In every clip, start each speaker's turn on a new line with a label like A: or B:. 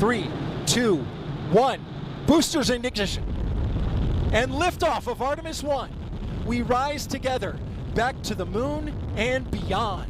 A: 3, 2, 1. Boosters in ignition. And liftoff of Artemis 1. We rise together back to the moon and beyond.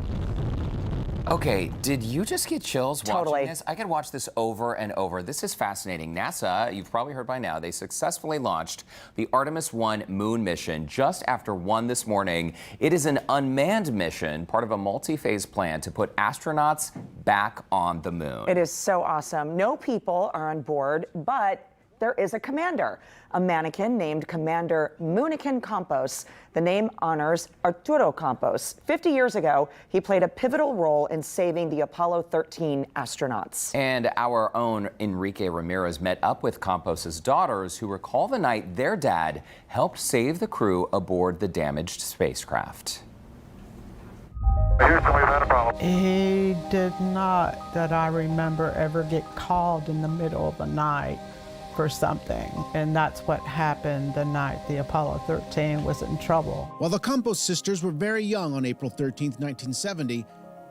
B: Okay, did you just get chills
C: Totally.
B: watching this? I could watch this over and over. This is fascinating. NASA, you've probably heard by now, they successfully launched the Artemis 1 moon mission just after 1 this morning. It is an unmanned mission, part of a multi-phase plan to put astronauts back on the moon.
C: It is so awesome. No people are on board, but there is a commander, a mannequin named Commander Moonikin Campos. The name honors Arturo Campos. 50 years ago, he played a pivotal role in saving the Apollo 13 astronauts.
B: And our own Enrique Ramirez met up with Campos's daughters, who recall the night their dad helped save the crew aboard the damaged spacecraft.
D: Houston, we've had a problem.
E: He did not, that I remember, ever get called in the middle of the night for something, and that's what happened the night the Apollo 13 was in trouble.
F: While the Campos sisters were very young on April 13, 1970,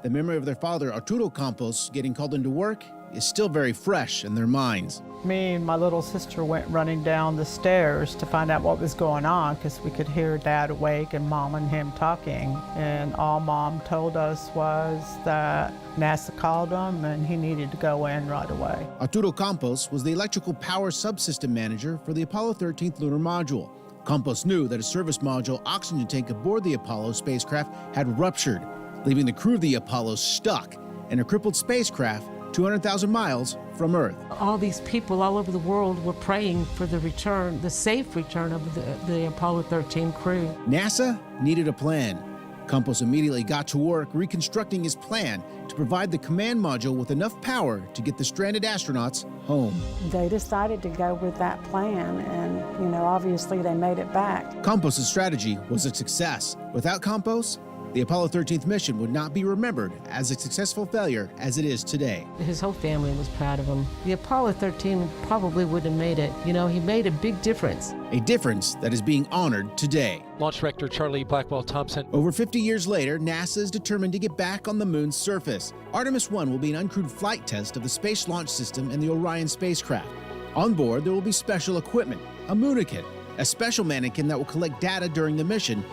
F: the memory of their father, Arturo Campos, getting called into work is still very fresh in their minds.
E: Me and my little sister went running down the stairs to find out what was going on, because we could hear Dad awake and Mom and him talking, and all Mom told us was that NASA called him and he needed to go in right away.
F: Arturo Campos was the electrical power subsystem manager for the Apollo 13 lunar module. Campos knew that a service module oxygen tank aboard the Apollo spacecraft had ruptured, leaving the crew of the Apollo stuck in a crippled spacecraft 200,000 miles from Earth.
G: All these people all over the world were praying for the return, the safe return of the Apollo 13 crew.
F: NASA needed a plan. Campos immediately got to work reconstructing his plan to provide the command module with enough power to get the stranded astronauts home.
H: They decided to go with that plan, and, obviously they made it back.
F: Campos' strategy was a success. Without Campos, the Apollo 13 mission would not be remembered as a successful failure as it is today.
G: His whole family was proud of him. The Apollo 13 probably wouldn't have made it. He made a big difference.
F: A difference that is being honored today.
A: Launch Director Charlie Blackwell Thompson.
F: Over 50 years later, NASA is determined to get back on the moon's surface. Artemis 1 will be an uncrewed flight test of the Space Launch System and the Orion spacecraft. On board, there will be special equipment, a Moonikin, a special mannequin that will collect data during the mission.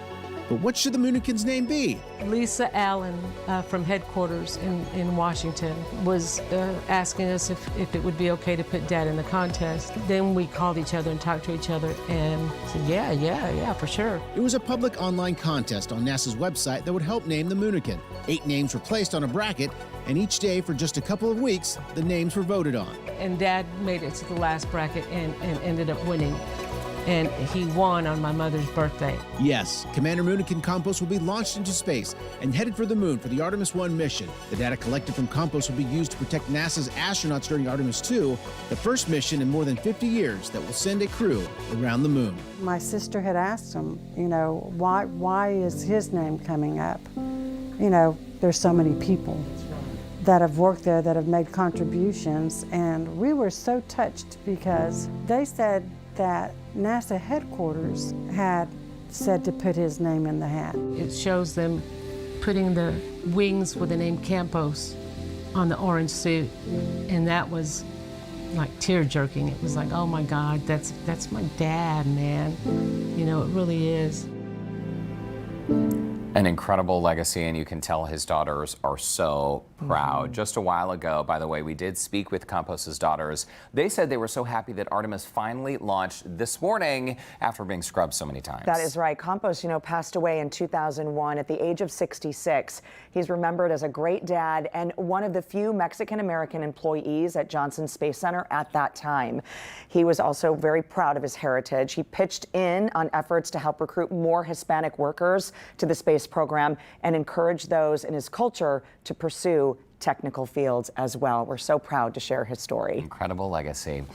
F: But what should the Moonikin's name be?
G: Lisa Allen from headquarters in Washington was asking us if it would be okay to put Dad in the contest. Then we called each other and talked to each other and said, yeah, for sure.
F: It was a public online contest on NASA's website that would help name the Moonikin. 8 names were placed on a bracket, and each day for just a couple of weeks, the names were voted on.
G: And Dad made it to the last bracket and ended up winning. And he won on my mother's birthday.
F: Yes, Commander Moonikin Campos will be launched into space and headed for the moon for the Artemis 1 mission. The data collected from Campos will be used to protect NASA's astronauts during Artemis 2, the first mission in more than 50 years that will send a crew around the moon.
H: My sister had asked him, why is his name coming up? There's so many people that have worked there, that have made contributions, and we were so touched because they said that NASA headquarters had said to put his name in the hat.
G: It shows them putting the wings with the name Campos on the orange suit, and that was like tear-jerking. It was like, oh my God, that's my dad, man. It really is.
B: An incredible legacy, and you can tell his daughters are so proud. Just a while ago, by the way, we did speak with Campos's daughters. They said they were so happy that Artemis finally launched this morning after being scrubbed so many times.
C: That is right. Campos, passed away in 2001 at the age of 66. He's remembered as a great dad and one of the few Mexican-American employees at Johnson Space Center at that time. He was also very proud of his heritage. He pitched in on efforts to help recruit more Hispanic workers to the space program and encourage those in his culture to pursue technical fields as well. We're so proud to share his story.
B: Incredible legacy.